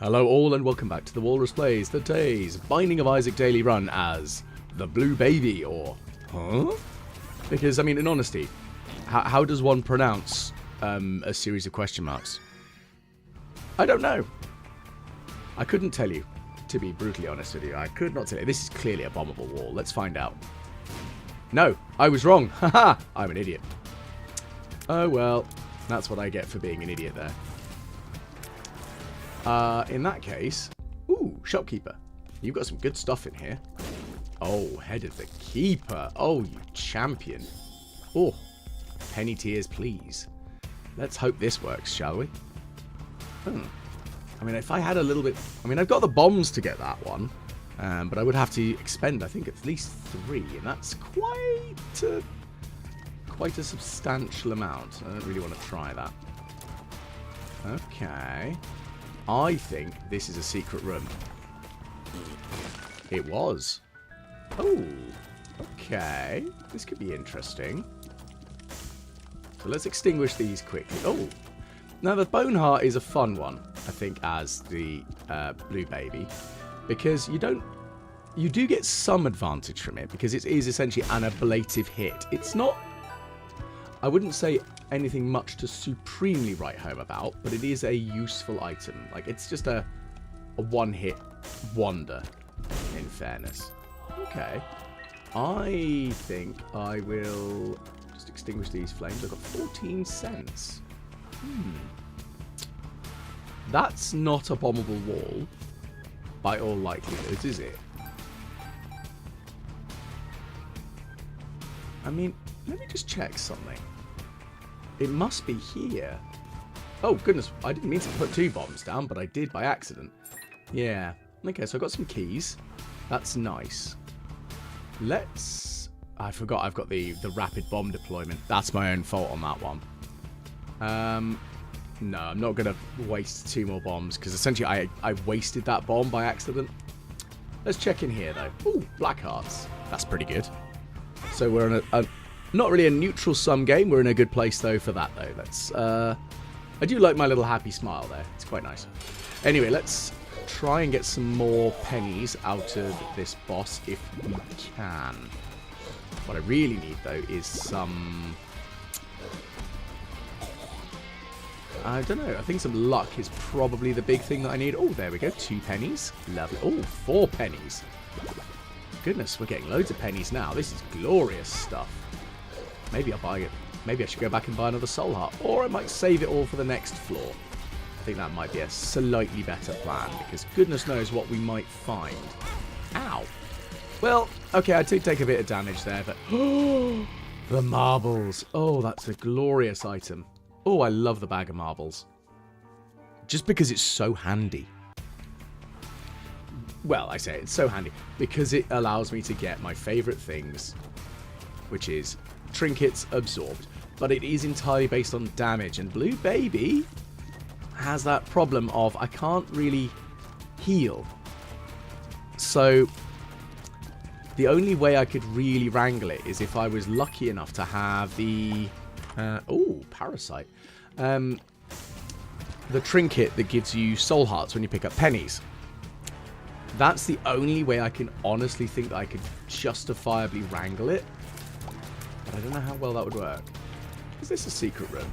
Hello all and welcome back to the Walrus Plays today's Binding of Isaac daily run as the Blue Baby, or huh? Because, I mean, in honesty, how does one pronounce a series of question marks? I don't know. I couldn't tell you, to be brutally honest with you. I could not tell you. This is clearly a bombable wall. Let's find out. No, I was wrong. Haha, I'm an idiot. Oh well, that's what I get for being an idiot there. In that case, ooh, shopkeeper. You've got some good stuff in here. Oh, head of the keeper. Oh, you champion. Oh, penny tears, please. Let's hope this works, shall we? I mean, if I had a little bit... I mean, I've got the bombs to get that one. But I would have to expend, I think, at least 3. And that's quite a substantial amount. I don't really want to try that. Okay. I think this is a secret room. It was. Oh, okay. This could be interesting. So let's extinguish these quickly. Oh, now the bone heart is a fun one, I think, as the Blue Baby, because you do get some advantage from it because it is essentially an ablative hit. It's not, I wouldn't say anything much to supremely write home about, but it is a useful item. Like, it's just a one-hit wonder, in fairness. Okay. I think I will just extinguish these flames. I've got 14 cents. That's not a bombable wall, by all likelihood, is it? I mean, let me just check something. It must be here. Oh, goodness. I didn't mean to put 2 bombs down, but I did by accident. Yeah. Okay, so I've got some keys. That's nice. Let's... I forgot I've got the rapid bomb deployment. That's my own fault on that one. No, I'm not going to waste 2 more bombs, because essentially I wasted that bomb by accident. Let's check in here, though. Ooh, black hearts. That's pretty good. So we're in a not really a neutral sum game. We're in a good place, though, for that, though. Let's, I do like my little happy smile there. It's quite nice. Anyway, let's try and get some more pennies out of this boss if we can. What I really need, though, is some... I don't know. I think some luck is probably the big thing that I need. Oh, there we go. 2 pennies. Lovely. Oh, 4 pennies. Goodness, we're getting loads of pennies now. This is glorious stuff. Maybe I'll buy it. Maybe I should go back and buy another soul heart. Or I might save it all for the next floor. I think that might be a slightly better plan, because goodness knows what we might find. Ow. Well, okay, I did take a bit of damage there, but... the marbles. Oh, that's a glorious item. Oh, I love the bag of marbles. Just because it's so handy. Well, I say it's so handy because it allows me to get my favourite things, which is trinkets absorbed. But it is entirely based on damage, and Blue Baby has that problem of I can't really heal. So the only way I could really wrangle it is if I was lucky enough to have the... oh, parasite. The trinket that gives you soul hearts when you pick up pennies. That's the only way I can honestly think that I could justifiably wrangle it. But I don't know how well that would work. Is this a secret room?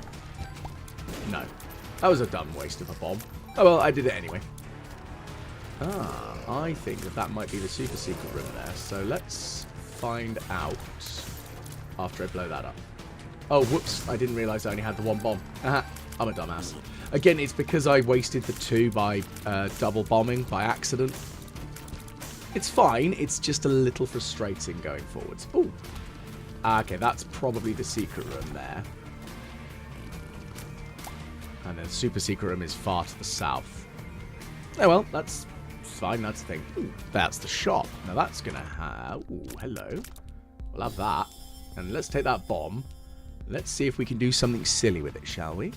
No. That was a dumb waste of a bomb. Oh well, I did it anyway. Ah, I think that might be the super secret room there. So let's find out after I blow that up. Oh, whoops. I didn't realise I only had the 1 bomb. Aha, I'm a dumbass. Again, it's because I wasted the 2 by double bombing by accident. It's fine. It's just a little frustrating going forwards. Ooh. Okay, that's probably the secret room there. And then the super secret room is far to the south. Oh, well, that's fine. That's the thing. Ooh, that's the shop. Now, that's going to have... Ooh, hello. We'll have that. And let's take that bomb. Let's see if we can do something silly with it, shall we?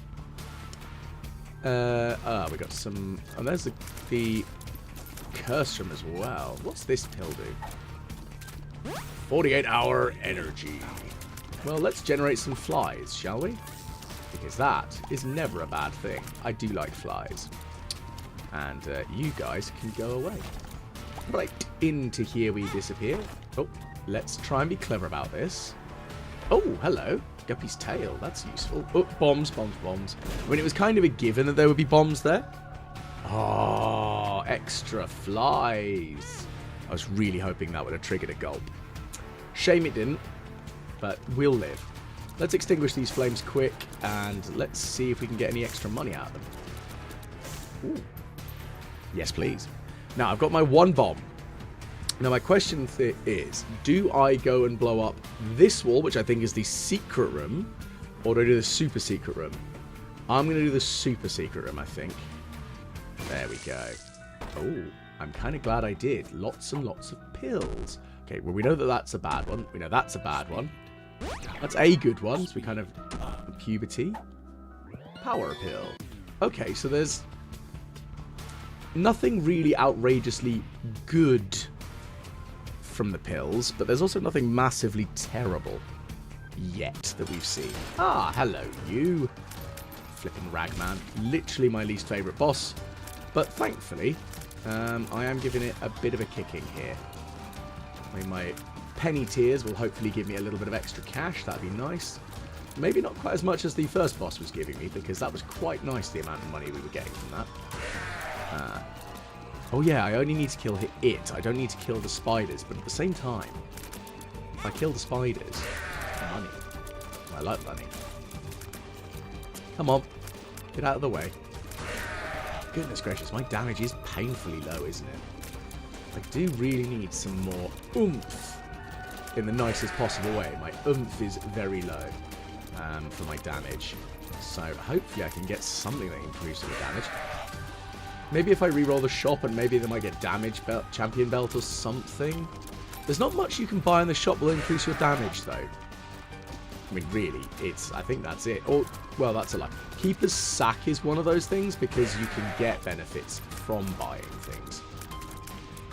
We got some... Oh, there's the curse room as well. What's this pill do? 48-hour energy. Well, let's generate some flies, shall we? Because that is never a bad thing. I do like flies. And you guys can go away. Right, into here we disappear. Oh, let's try and be clever about this. Oh, hello. Guppy's tail. That's useful. Oh, bombs, bombs, bombs. I mean, it was kind of a given that there would be bombs there. Oh, extra flies. I was really hoping that would have triggered a gulp. Shame it didn't, but we'll live. Let's extinguish these flames quick, and let's see if we can get any extra money out of them. Ooh. Yes, please. Now, I've got my one bomb. Now, my question is, do I go and blow up this wall, which I think is the secret room, or do I do the super secret room? I'm going to do the super secret room, I think. There we go. Oh, I'm kind of glad I did. Lots and lots of pills. Okay, well, we know that that's a bad one. We know that's a bad one. That's a good one. So we kind of... puberty. Power pill. Okay, so there's... nothing really outrageously good from the pills, but there's also nothing massively terrible yet that we've seen. Ah, hello, you. Flipping ragman. Literally my least favourite boss. But thankfully, I am giving it a bit of a kicking here. I mean, my penny tears will hopefully give me a little bit of extra cash. That'd be nice. Maybe not quite as much as the first boss was giving me, because that was quite nice, the amount of money we were getting from that. Oh yeah, I only need to kill it. I don't need to kill the spiders, but at the same time, if I kill the spiders, money. I like money. Come on, get out of the way. Goodness gracious, my damage is painfully low, isn't it? I do really need some more oomph in the nicest possible way. My oomph is very low for my damage. So hopefully I can get something that improves the damage. Maybe if I re-roll the shop and maybe they might get damage belt, champion belt or something. There's not much you can buy in the shop that will increase your damage though. I mean, really, I think that's it. Or, well, that's a lie. Keeper's Sack is one of those things because you can get benefits from buying things.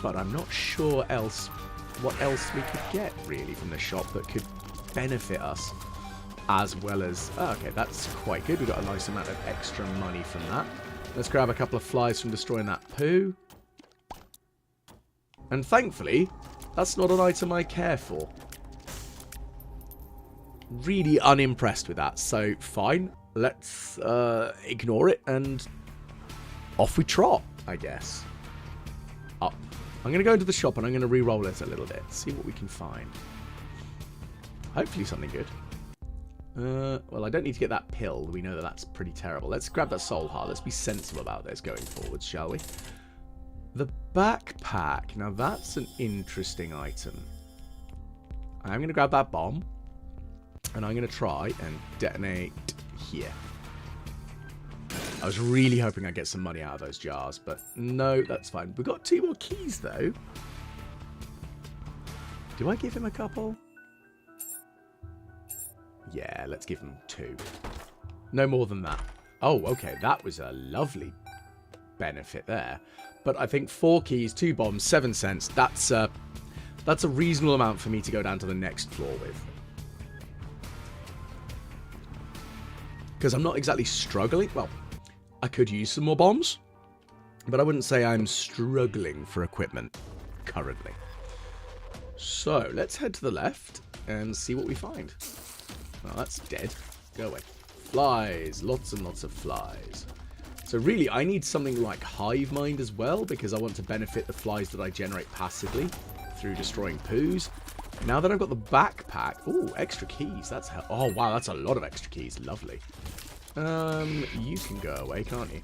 But I'm not sure what else we could get, really, from the shop that could benefit us. As well as... oh, okay, that's quite good. We got a nice amount of extra money from that. Let's grab a couple of flies from destroying that poo. And thankfully, that's not an item I care for. Really unimpressed with that. So, fine. Let's ignore it and off we trot, I guess. Up. I'm going to go into the shop and I'm going to re-roll it a little bit. See what we can find. Hopefully something good. Well, I don't need to get that pill. We know that that's pretty terrible. Let's grab that soul heart. Let's be sensible about this going forwards, shall we? The backpack. Now, that's an interesting item. I'm going to grab that bomb. And I'm going to try and detonate here. I was really hoping I'd get some money out of those jars. But no, that's fine. We've got 2 more keys, though. Do I give him a couple? Yeah, let's give him 2. No more than that. Oh, okay. That was a lovely benefit there. But I think 4 keys, 2 bombs, 7 cents. That's a reasonable amount for me to go down to the next floor with. Because I'm not exactly struggling. Well, I could use some more bombs. But I wouldn't say I'm struggling for equipment currently. So, let's head to the left and see what we find. Oh, that's dead. Go away. Flies. Lots and lots of flies. So really, I need something like Hive Mind as well, because I want to benefit the flies that I generate passively through destroying poos. Now that I've got the backpack... ooh, extra keys. That's... oh, wow, that's a lot of extra keys. Lovely. You can go away, can't you?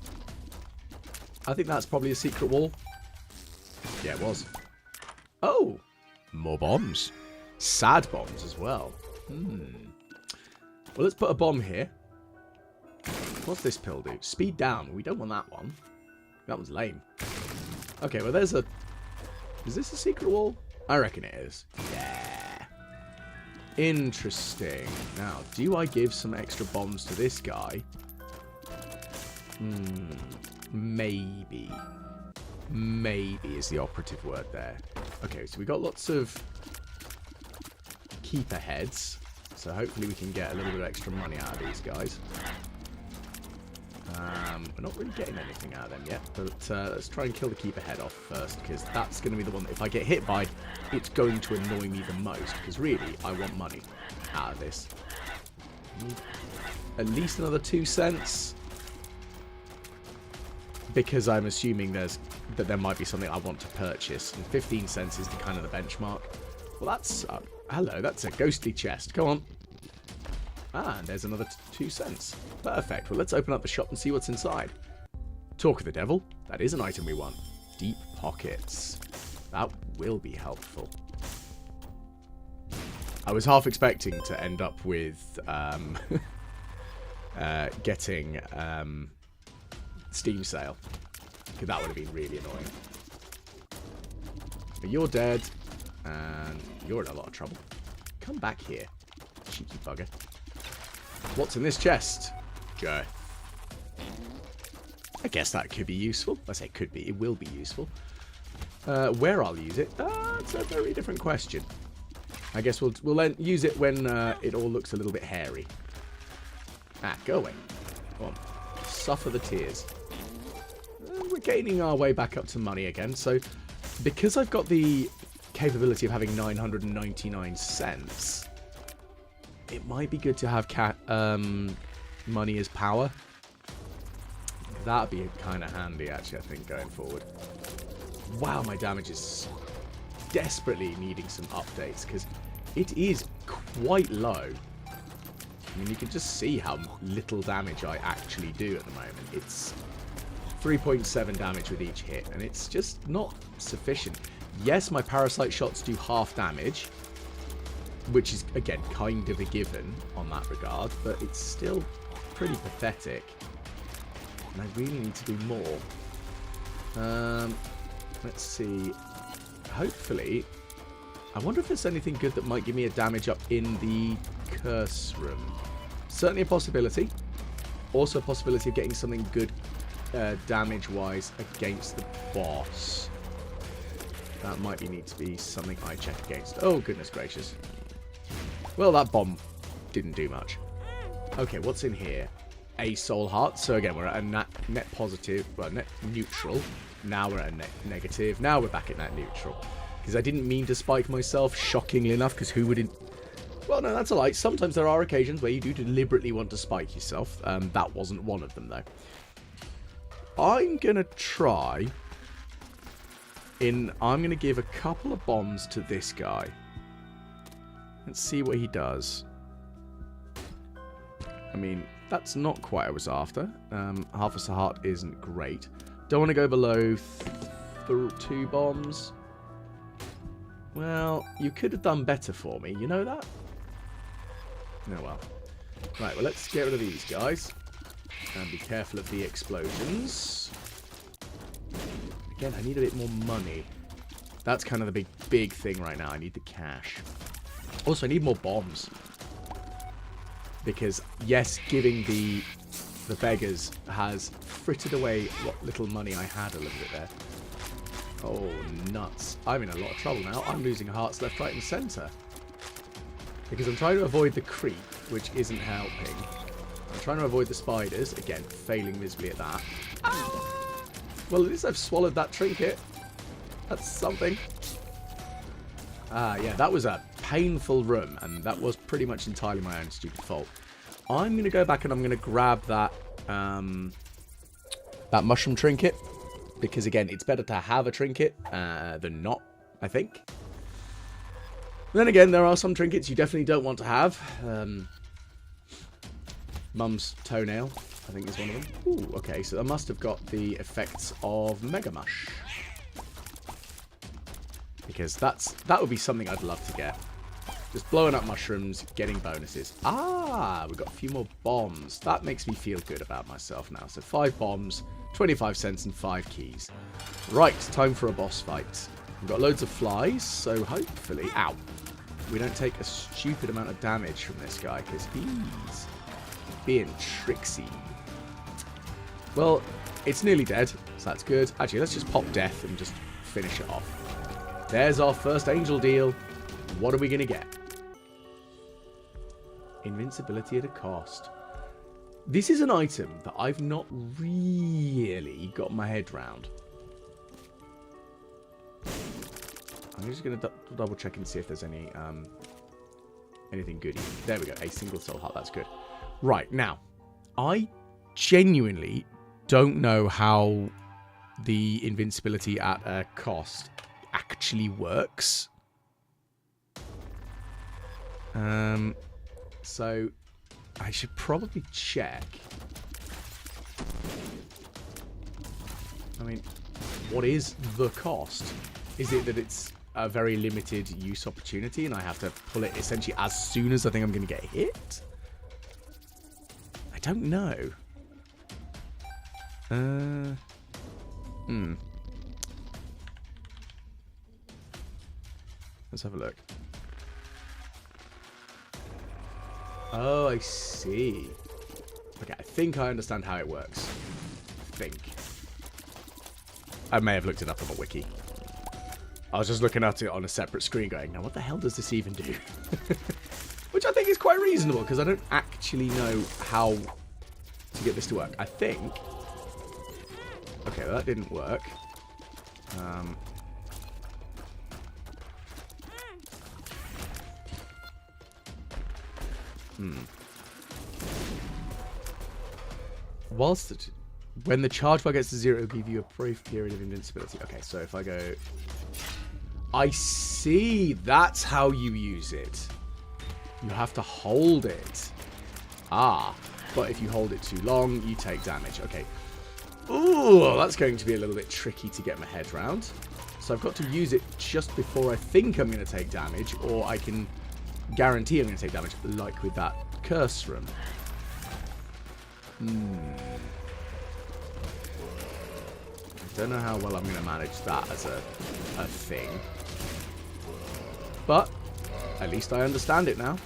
I think that's probably a secret wall. Yeah, it was. Oh! More bombs. Sad bombs as well. Well, let's put a bomb here. What's this pill do? Speed down. We don't want that one. That one's lame. Okay, well, there's a... is this a secret wall? I reckon it is. Yeah. Interesting. Now, do I give some extra bombs to this guy? Maybe. Maybe is the operative word there. Okay, so we got lots of keeper heads. So hopefully we can get a little bit of extra money out of these guys. We're not really getting anything out of them yet, but let's try and kill the keeper head off first, because that's going to be the one that if I get hit by, it's going to annoy me the most, because really, I want money out of this. At least another 2 cents, because I'm assuming that there might be something I want to purchase, and 15 cents is the kind of the benchmark. Well, that's... hello, that's a ghostly chest. Come on. Ah, and there's another 2 cents. Perfect. Well, let's open up the shop and see what's inside. Talk of the devil. That is an item we want. Deep pockets. That will be helpful. I was half expecting to end up with getting Steam sale, because that would have been really annoying. But you're dead, and you're in a lot of trouble. Come back here, cheeky bugger. What's in this chest? Joe. I guess that could be useful. I say could be. It will be useful. Where I'll use it? That's a very different question. I guess we'll then use it when it all looks a little bit hairy. Ah, go away. Come on. Suffer the tears. We're gaining our way back up to money again. So, because I've got the capability of having 999 cents, it might be good to have money as power. That'd be kind of handy, actually, I think, going forward. Wow, my damage is desperately needing some updates, because it is quite low. I mean, you can just see how little damage I actually do at the moment. It's 3.7 damage with each hit, and it's just not sufficient. Yes, my parasite shots do half damage, which is, again, kind of a given on that regard, but it's still pretty pathetic. And I really need to do more. Let's see. Hopefully, I wonder if there's anything good that might give me a damage up in the curse room. Certainly a possibility. Also a possibility of getting something good damage-wise against the boss. That might need to be something I check against. Oh, goodness gracious. Well, that bomb didn't do much. Okay, what's in here? A soul heart. So again, we're at a net positive, well, net neutral. Now we're at a net negative. Now we're back at net neutral. Because I didn't mean to spike myself, shockingly enough, because who wouldn't... Well, no, that's a lie. Sometimes there are occasions where you do deliberately want to spike yourself. That wasn't one of them, though. I'm going to try... I'm going to give a couple of bombs to this guy. Let's see what he does. I mean, that's not quite what I was after. Half a heart isn't great. Don't want to go below 2 bombs. Well, you could have done better for me. You know that? Oh, well. Right, well, let's get rid of these guys. And be careful of the explosions. Again, I need a bit more money. That's kind of the big thing right now. I need the cash. Also, I need more bombs. Because, yes, giving the beggars has frittered away what little money I had a little bit there. Oh, nuts. I'm in a lot of trouble now. I'm losing hearts left, right, and centre. Because I'm trying to avoid the creep, which isn't helping. I'm trying to avoid the spiders. Again, failing miserably at that. Ah! Well, at least I've swallowed that trinket. That's something. Ah, yeah, that was a painful room, and that was pretty much entirely my own stupid fault. I'm going to go back and I'm going to grab that that mushroom trinket, because again, it's better to have a trinket than not, I think. Then again, there are some trinkets you definitely don't want to have. Mum's toenail, I think, is one of them. Ooh, okay, so I must have got the effects of Mega Mush. Because that would be something I'd love to get. Just blowing up mushrooms, getting bonuses. Ah, we've got a few more bombs. That makes me feel good about myself now. So 5 bombs, 25 cents, and 5 keys. Right, time for a boss fight. We've got loads of flies, so hopefully... Ow. We don't take a stupid amount of damage from this guy, because he's being tricksy. Well, it's nearly dead, so that's good. Actually, let's just pop death and just finish it off. There's our first angel deal. What are we going to get? Invincibility at a cost. This is an item that I've not really got my head round. I'm just going to double check and see if there's any anything good. There we go. A single soul heart. That's good. Right. Now, I genuinely don't know how the invincibility at a cost actually works. So I should probably check. I mean, what is the cost? Is it that it's a very limited use opportunity and I have to pull it essentially as soon as I think I'm going to get hit? I don't know. Let's have a look. Oh, I see. Okay, I think I understand how it works. I may have looked it up on the wiki. I was just looking at it on a separate screen going, now what the hell does this even do? Which I think is quite reasonable, because I don't actually know how to get this to work. I think... Okay, well, that didn't work. When the charge bar gets to 0, it'll give you a brief period of invincibility. Okay, so if I go... I see. That's how you use it. You have to hold it. But if you hold it too long, you take damage. Okay. Ooh, that's going to be a little bit tricky to get my head round. So I've got to use it just before I think I'm going to take damage, or I can guarantee I'm going to take damage, like with that curse room. I don't know how well I'm going to manage that as a thing. But at least I understand it now.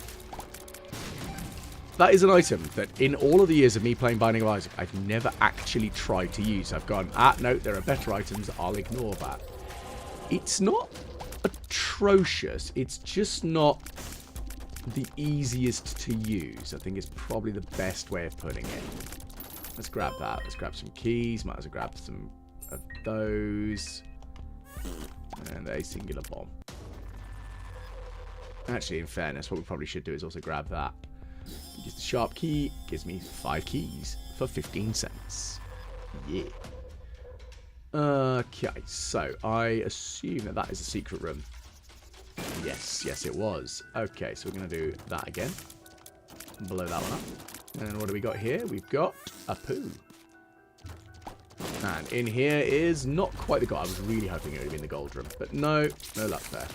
That is an item that in all of the years of me playing Binding of Isaac, I've never actually tried to use. I've gone, no, there are better items. I'll ignore that. It's not atrocious. It's just not the easiest to use. I think it's probably the best way of putting it. Let's grab that. Let's grab some keys. Might as well grab some of those. And a singular bomb. Actually, in fairness, what we probably should do is also grab that. Use the sharp key. Gives me 5 keys for 15 cents. Yeah. Okay, so I assume that that is a secret room. Yes, it was. Okay, so we're going to do that again. Blow that one up. And what do we got here? We've got a poo. And in here is not quite the gold. I was really hoping it would have been the gold room. But no luck there.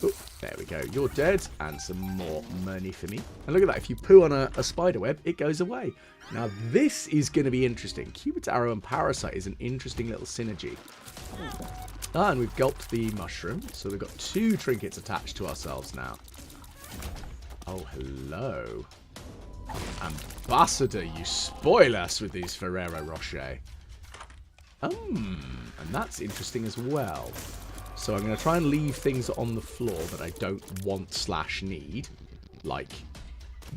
Oh, there we go. You're dead. And some more money for me. And look at that. If you poo on a spider web, it goes away. Now, this is going to be interesting. Cupid's arrow and parasite is an interesting little synergy. And we've gulped the mushroom. So we've got 2 trinkets attached to ourselves now. Oh, hello. Ambassador, you spoil us with these Ferrero Rocher. And that's interesting as well. So I'm going to try and leave things on the floor that I don't want/need. Like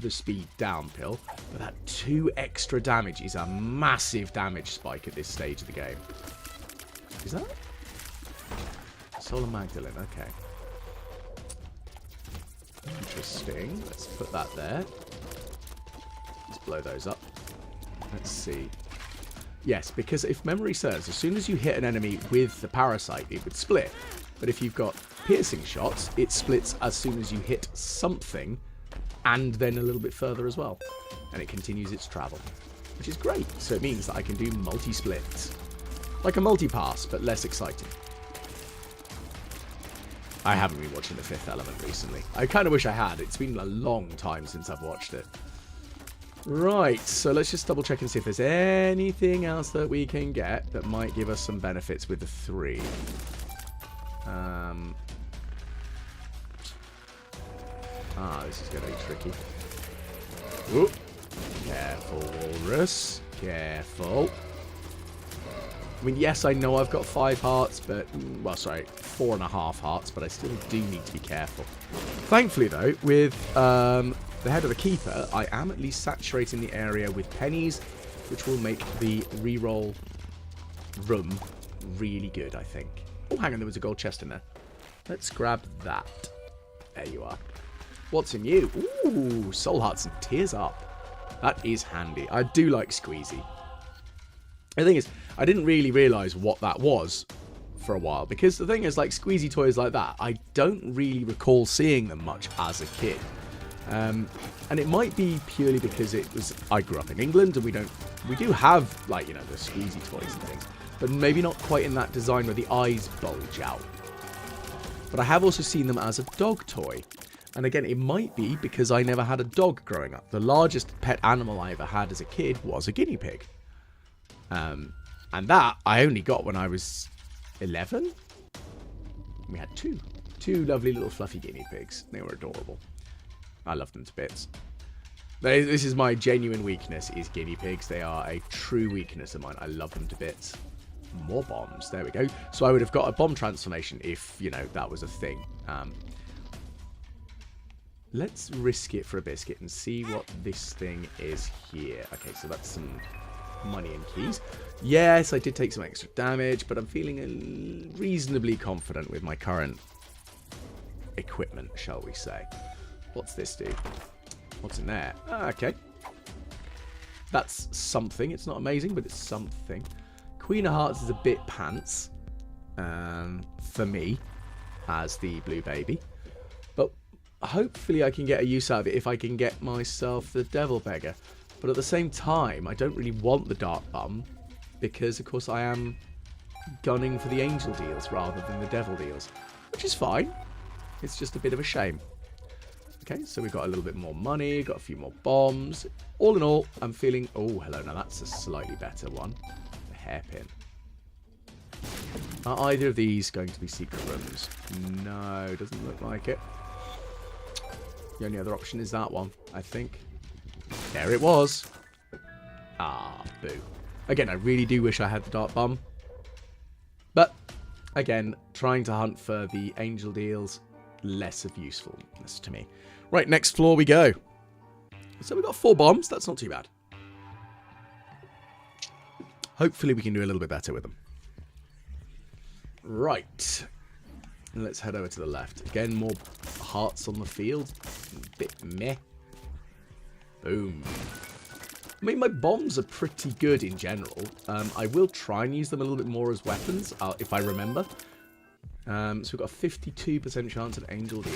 the speed down pill. But that 2 extra damage is a massive damage spike at this stage of the game. Is that? Solar Magdalene, okay. Interesting. Let's put that there. Let's blow those up. Let's see. Yes, because if memory serves, as soon as you hit an enemy with the parasite, it would split. But if you've got piercing shots, it splits as soon as you hit something, and then a little bit further as well. And it continues its travel, which is great. So it means that I can do multi-splits. Like a multi-pass, but less exciting. I haven't been watching The Fifth Element recently. I kind of wish I had. It's been a long time since I've watched it. Right, so let's just double check and see if there's anything else that we can get that might give us some benefits with the 3. This is going to be tricky. Ooh. Careful, Walrus. Careful. I mean, yes, I know I've got 5 hearts, but... Well, sorry, 4.5 hearts, but I still do need to be careful. Thankfully, though, with the head of the keeper, I am at least saturating the area with pennies, which will make the reroll room really good, I think. Oh, hang on, there was a gold chest in there. Let's grab that. There you are. What's in you? Ooh, soul hearts and tears up. That is handy. I do like Squeezy. The thing is, I didn't really realise what that was for a while, because the thing is, like, Squeezy toys like that, I don't really recall seeing them much as a kid. And it might be purely because I grew up in England, and we do have, like, you know, the Squeezy toys and things, but maybe not quite in that design where the eyes bulge out. But I have also seen them as a dog toy. And again, it might be because I never had a dog growing up. The largest pet animal I ever had as a kid was a guinea pig. And that I only got when I was 11. We had two lovely little fluffy guinea pigs. They were adorable. I love them to bits. This is my genuine weakness, is guinea pigs. They are a true weakness of mine. I love them to bits. More bombs. There we go. So I would have got a bomb transformation if, you know, that was a thing. Let's risk it for a biscuit and see what this thing is here. Okay, so that's some money and keys. Yes, I did take some extra damage, but I'm feeling reasonably confident with my current equipment, shall we say. What's this do? What's in there? Okay. That's something. It's not amazing, but it's something. Queen of Hearts is a bit pants for me as the blue baby. But hopefully I can get a use out of it if I can get myself the Devil Beggar. But at the same time, I don't really want the Dark Bum because, of course, I am gunning for the Angel deals rather than the Devil deals, which is fine. It's just a bit of a shame. Okay, so we've got a little bit more money, got a few more bombs. All in all, I'm feeling... Oh, hello, now that's a slightly better one. The hairpin. Are either of these going to be secret rooms? No, doesn't look like it. The only other option is that one, I think. There it was. Ah, boo. Again, I really do wish I had the Dark Bum. But, again, trying to hunt for the Angel deals, less of usefulness to me. Right, next floor we go. So we've got 4 bombs. That's not too bad. Hopefully we can do a little bit better with them. Right. Let's head over to the left. Again, more hearts on the field. A bit meh. Boom. I mean, my bombs are pretty good in general. I will try and use them a little bit more as weapons, if I remember. So we've got a 52% chance at Angel Deal.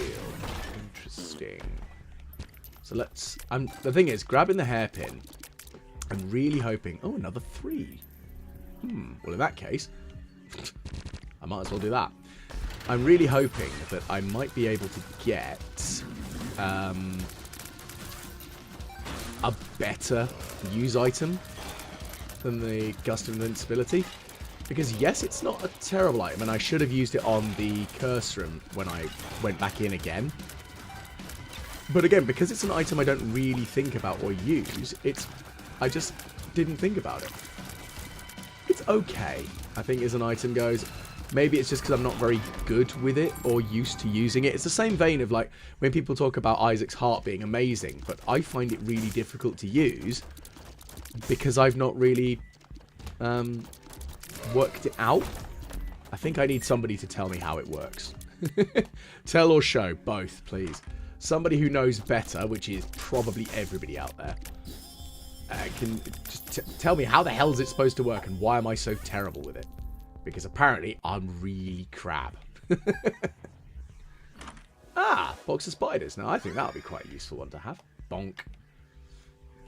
Interesting. So let's... the thing is, grabbing the hairpin, I'm really hoping... Oh, another 3. Well, in that case, I might as well do that. I'm really hoping that I might be able to get a better use item than the Gust of Invincibility. Because, yes, it's not a terrible item, and I should have used it on the curse room when I went back in again. But again, because it's an item I don't really think about or use, I just didn't think about it. It's okay, I think, as an item goes. Maybe it's just because I'm not very good with it or used to using it. It's the same vein of, like, when people talk about Isaac's heart being amazing, but I find it really difficult to use because I've not really worked it out. I think I need somebody to tell me how it works. Tell or show, both, please. Somebody who knows better, which is probably everybody out there, can just tell me how the hell is it supposed to work and why am I so terrible with it? Because apparently I'm really crap. Ah, box of spiders. Now I think that would be quite a useful one to have. Bonk.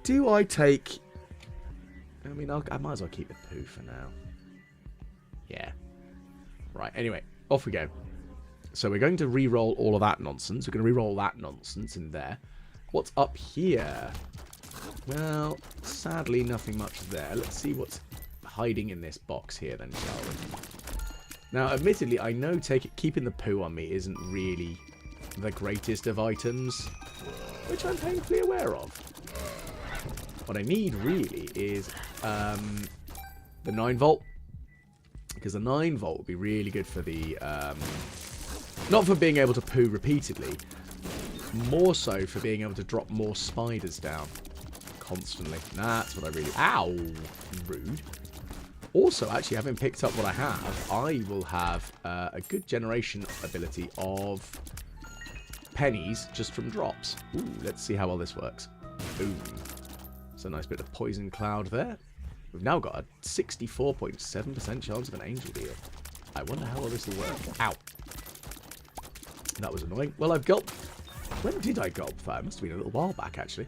Do I take... I mean, I might as well keep the poo for now. Yeah. Right, anyway, off we go. So we're going to re-roll all of that nonsense. We're going to re-roll that nonsense in there. What's up here? Well, sadly, nothing much there. Let's see what's hiding in this box here then, shall we? Now, admittedly, I know keeping the poo on me isn't really the greatest of items, which I'm painfully aware of. What I need, really, is the 9 volt. Because the 9 volt would be really good for the... not for being able to poo repeatedly, more so for being able to drop more spiders down constantly. That's what I really... Ow! Rude. Also, actually, having picked up what I have, I will have a good generation ability of pennies just from drops. Ooh, let's see how well this works. Boom. It's a nice bit of poison cloud there. We've now got a 64.7% chance of an angel deal. I wonder how well this will work. Ow. That was annoying. Well, I've gulped. When did I gulp that? It must have been a little while back, actually.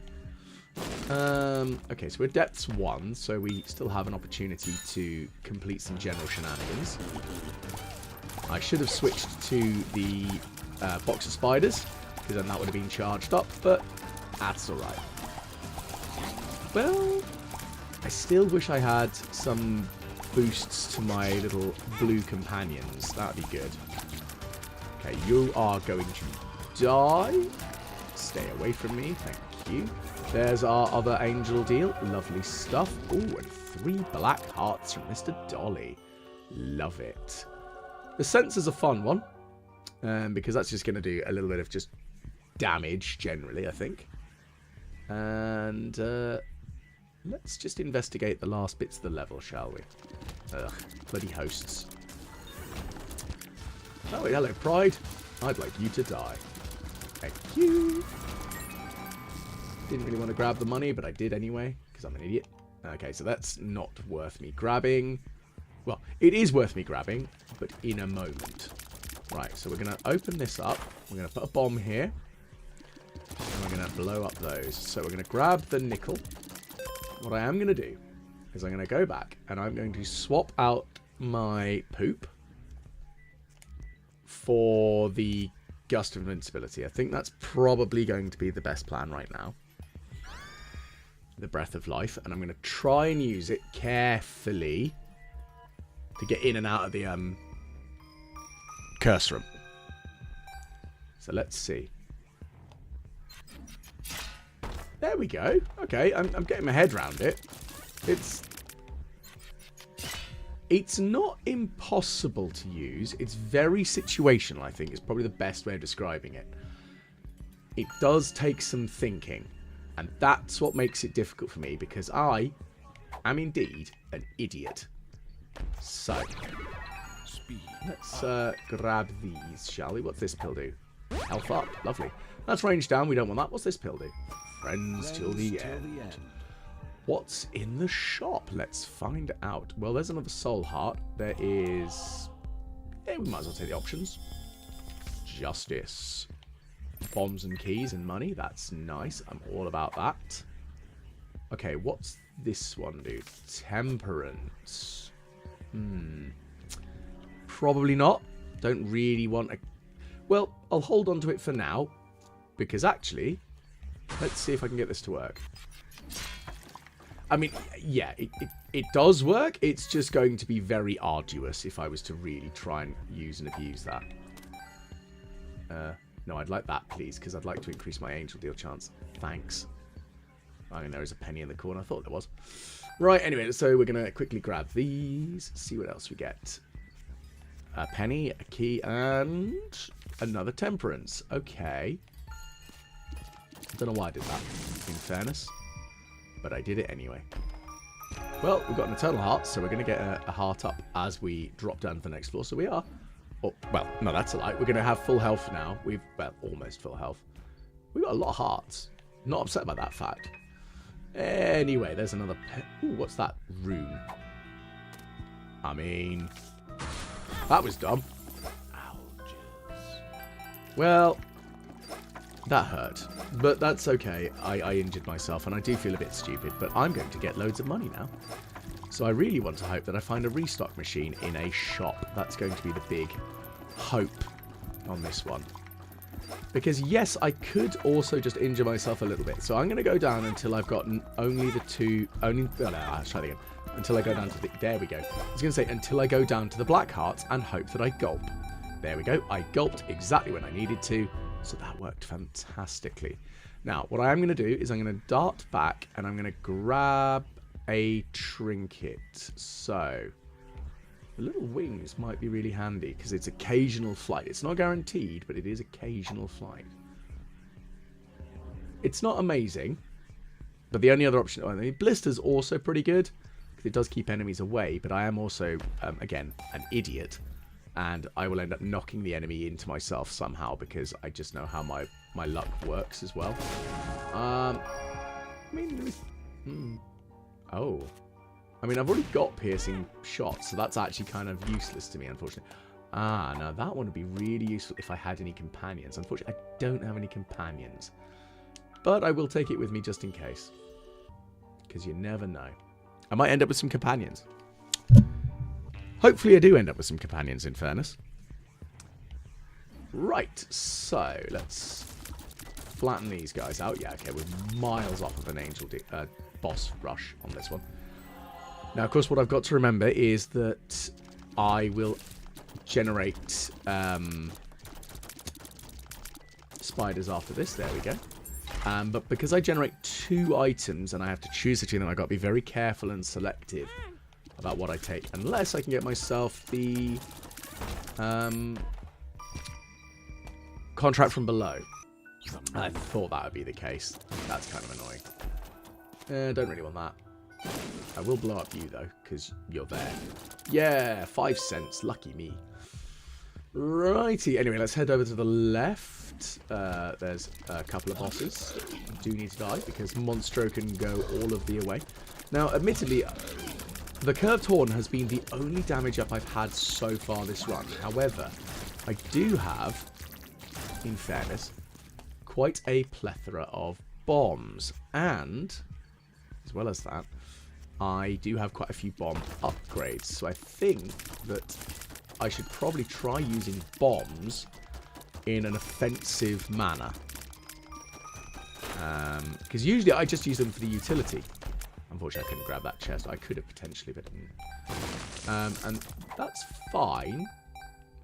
Okay, so we're depths 1, so we still have an opportunity to complete some general shenanigans. I should have switched to the box of spiders, because then that would have been charged up, but that's alright. Well, I still wish I had some boosts to my little blue companions. That would be good. Okay, you are going to die. Stay away from me, thank you. There's our other angel deal. Lovely stuff. Ooh, and 3 black hearts from Mr. Dolly. Love it. The sensor's a fun one, because that's just going to do a little bit of just damage, generally, I think. And let's just investigate the last bits of the level, shall we? Ugh, bloody hosts. Oh, hello, Pride. I'd like you to die. Thank you. Didn't really want to grab the money, but I did anyway, because I'm an idiot. Okay, so that's not worth me grabbing. Well, it is worth me grabbing, but in a moment. Right, so we're going to open this up. We're going to put a bomb here. And we're going to blow up those. So we're going to grab the nickel. What I am going to do is I'm going to go back, and I'm going to swap out my poop for the Gust of Invincibility. I think that's probably going to be the best plan right now. The Breath of Life, and I'm going to try and use it carefully to get in and out of the curse room. So let's see. There we go. Okay, I'm getting my head around it. It's not impossible to use. It's very situational, I think, is probably the best way of describing it. It does take some thinking. And that's what makes it difficult for me, because I am indeed an idiot. So, let's grab these, shall we? What's this pill do? Health up. Lovely. That's range down. We don't want that. What's this pill do? Friends till the end. What's in the shop? Let's find out. Well, there's another soul heart. There is... Yeah, we might as well take the options. Justice. Bombs and keys and money. That's nice. I'm all about that. Okay, what's this one do? Temperance. Probably not. Don't really want a... Well, I'll hold on to it for now. Because actually, let's see if I can get this to work. I mean, yeah, it does work. It's just going to be very arduous if I was to really try and use and abuse that. No, I'd like that, please, because I'd like to increase my angel deal chance. Thanks. I mean, there is a penny in the corner. I thought there was. Right, anyway, so we're going to quickly grab these. See what else we get. A penny, a key, and another temperance. Okay. I don't know why I did that, in fairness. But I did it anyway. Well, we've got an eternal heart, so we're going to get a heart up as we drop down to the next floor. So we are... Oh, well, no, that's a lie. We're going to have full health now. Well, almost full health. We've got a lot of hearts. Not upset by that fact. Anyway, there's another... Ooh, what's that? Rune. I mean... That was dumb. Ouches. Well, that hurt. But that's okay. I injured myself, and I do feel a bit stupid. But I'm going to get loads of money now. So I really want to hope that I find a restock machine in a shop. That's going to be the big hope on this one. Because, yes, I could also just injure myself a little bit. So I'm going to go down until I've gotten only the two... Oh, no, let's try that again. Until I go down to the... There we go. I was going to say, until I go down to the black hearts and hope that I gulp. There we go. I gulped exactly when I needed to. So that worked fantastically. Now, what I am going to do is I'm going to dart back and I'm going to grab a trinket. So, the little wings might be really handy because it's occasional flight. It's not guaranteed, but it is occasional flight. it's not amazing. But the only other option... I mean, Blister's also pretty good. Because it does keep enemies away. But I am also, again, an idiot. And I will end up knocking the enemy into myself somehow. Because I just know how my luck works as well. I mean... Oh. I mean, I've already got piercing shots. So that's actually kind of useless to me, unfortunately. Ah, now that one would be really useful if I had any companions. Unfortunately, I don't have any companions. But I will take it with me just in case. Because you never know. I might end up with some companions. Hopefully I do end up with some companions, in fairness. Right, so let's flatten these guys out. Yeah, okay, we're miles off of an angel boss rush on this one. Now, of course, what I've got to remember is that I will generate spiders after this. There we go. But because I generate 2 items and I have to choose between them, I've got to be very careful and selective about what I take. Unless I can get myself the contract from below. I thought that would be the case. That's kind of annoying. Don't really want that. I will blow up you, though, because you're there. Yeah, 5 cents. Lucky me. Righty. Anyway, let's head over to the left. There's a couple of bosses that do need to die because Monstro can go all of the way. Now, admittedly, the Curved Horn has been the only damage up I've had so far this run. However, I do have, in fairness, quite a plethora of bombs. And, as well as that, I do have quite a few bomb upgrades. So I think that I should probably try using bombs in an offensive manner. Because usually I just use them for the utility. Unfortunately, I couldn't grab that chest. I could have potentially, but didn't. And that's fine.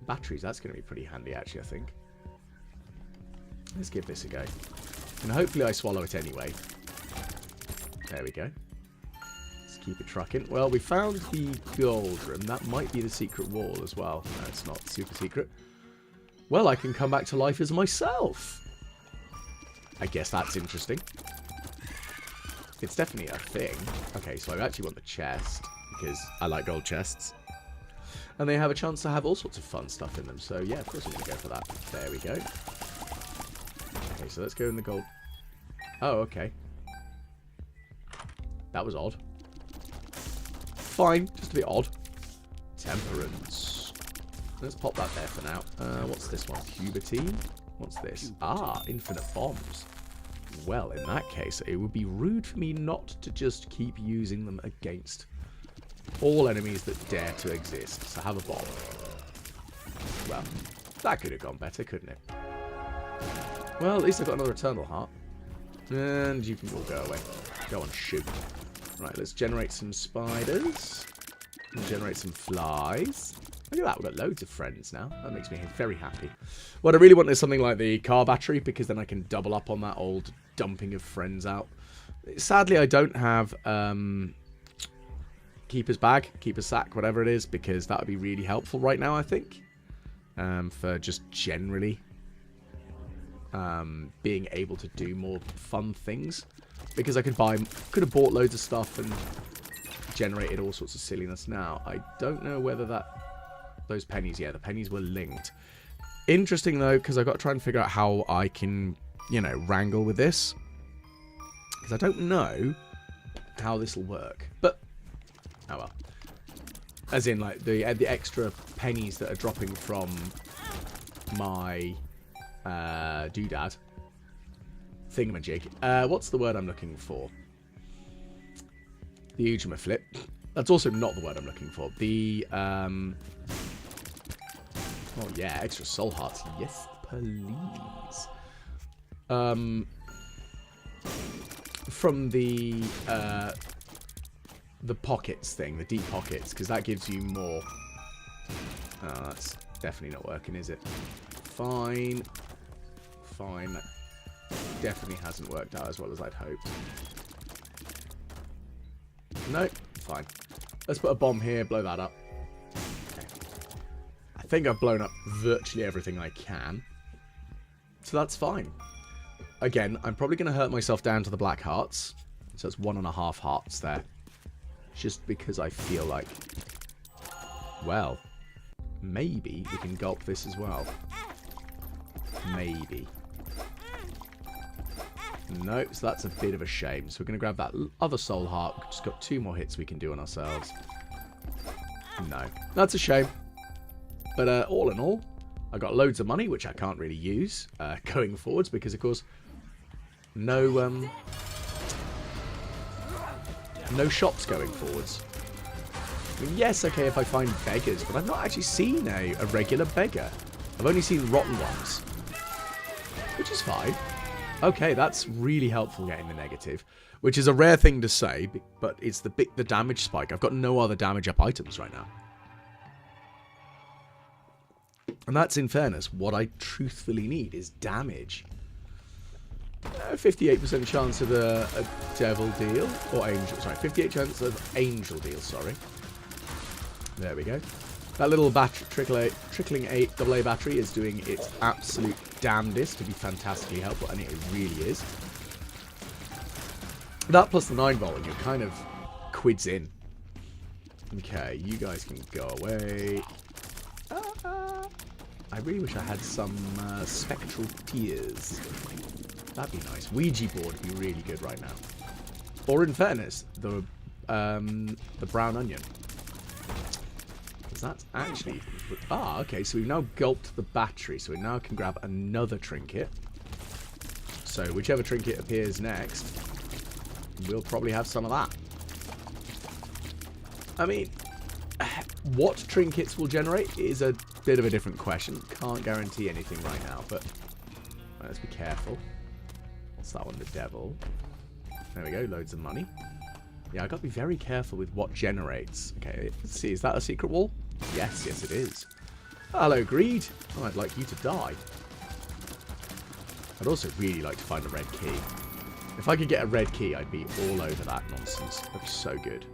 Batteries, that's going to be pretty handy, actually, I think. Let's give this a go. And hopefully I swallow it anyway. There we go. Let's keep it trucking. Well, we found the gold room. That might be the secret wall as well. No, it's not super secret. Well, I can come back to life as myself. I guess that's interesting. It's definitely a thing. Okay, so I actually want the chest because I like gold chests. And they have a chance to have all sorts of fun stuff in them. So, yeah, of course I'm going to go for that. There we go. Okay, so let's go in the gold. Oh, okay. That was odd. Fine, just a bit odd. Temperance. Let's pop that there for now. What's this one? Puberty? What's this? Ah, infinite bombs. Well, in that case, it would be rude for me not to just keep using them against all enemies that dare to exist. So have a bomb. Well, that could have gone better, couldn't it? Well, at least I've got another Eternal Heart. And you can all go away. Go on, shoot. Right, let's generate some spiders. And generate some flies. Look at that, we've got loads of friends now. That makes me very happy. What I really want is something like the car battery, because then I can double up on that old dumping of friends out. Sadly, I don't have Keeper's Bag, Keeper's Sack, whatever it is, because that would be really helpful right now, I think. For just generally being able to do more fun things. Because I could have bought loads of stuff and generated all sorts of silliness now. I don't know whether those pennies, yeah, the pennies were linked. Interesting, though, because I've got to try and figure out how I can, you know, wrangle with this. Because I don't know how this will work. But, oh well. As in, like, the extra pennies that are dropping from my doodad thingamajig. What's the word I'm looking for? The Ujima That's also not the word I'm looking for. The, oh yeah, extra soul hearts. Yes, please. From the pockets thing, the deep pockets, because that gives you more. Oh, that's definitely not working, is it? Fine. Fine. That definitely hasn't worked out as well as I'd hoped. No, fine. Let's put a bomb here, blow that up. Okay. I think I've blown up virtually everything I can. So that's fine. again, I'm probably going to hurt myself down to the black hearts. So it's 1.5 hearts there. Just because I feel like, well, maybe we can gulp this as well. Maybe. No, so that's a bit of a shame. So we're going to grab that other soul heart. We've just got 2 more hits we can do on ourselves. No, that's a shame. But all in all, I got loads of money, which I can't really use going forwards because, of course, no shops going forwards. I mean, yes, okay, if I find beggars, but I've not actually seen a regular beggar. I've only seen rotten ones, which is fine. Okay, that's really helpful getting the negative, which is a rare thing to say, but it's the damage spike. I've got no other damage up items right now. And that's, in fairness, what I truthfully need is damage. 58% chance of a devil deal, or angel, sorry, 58% chance of angel deal, sorry. There we go. That little trickling AA battery is doing its absolute damnedest to be fantastically helpful, and it really is. That plus the 9 volt, and you're kind of quids in. Okay, you guys can go away. I really wish I had some spectral tears. That'd be nice. Ouija board would be really good right now. Or in fairness, the brown onion. Because that's actually... Ah, okay, so we've now gulped the battery, so we now can grab another trinket. So whichever trinket appears next, we'll probably have some of that. I mean, what trinkets will generate is a bit of a different question. Can't guarantee anything right now, but let's be careful. What's that one? The devil. There we go, loads of money. Yeah, I've got to be very careful with what generates. Okay, let's see, is that a secret wall? Yes, yes it is. Hello, Greed. Oh, I'd like you to die. I'd also really like to find a red key. If I could get a red key, I'd be all over that nonsense. That'd be so good.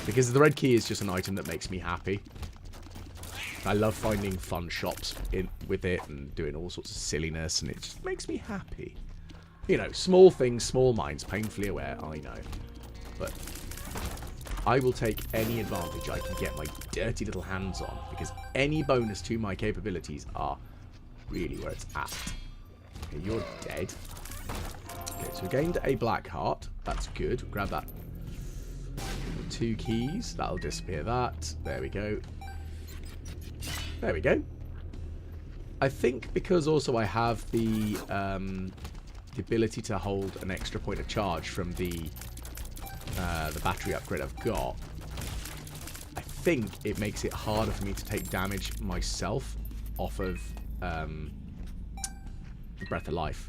Because the red key is just an item that makes me happy. I love finding fun shops with it and doing all sorts of silliness, and it just makes me happy. You know, small things, small minds, painfully aware, I know. But I will take any advantage I can get my dirty little hands on, because any bonus to my capabilities are really where it's at. Okay, you're dead. Okay, so we gained a black heart. That's good. Grab that. 2 keys. That'll disappear that. There we go. There we go. I think because also I have the ability to hold an extra point of charge from the battery upgrade I've got, I think it makes it harder for me to take damage myself off of the Breath of Life,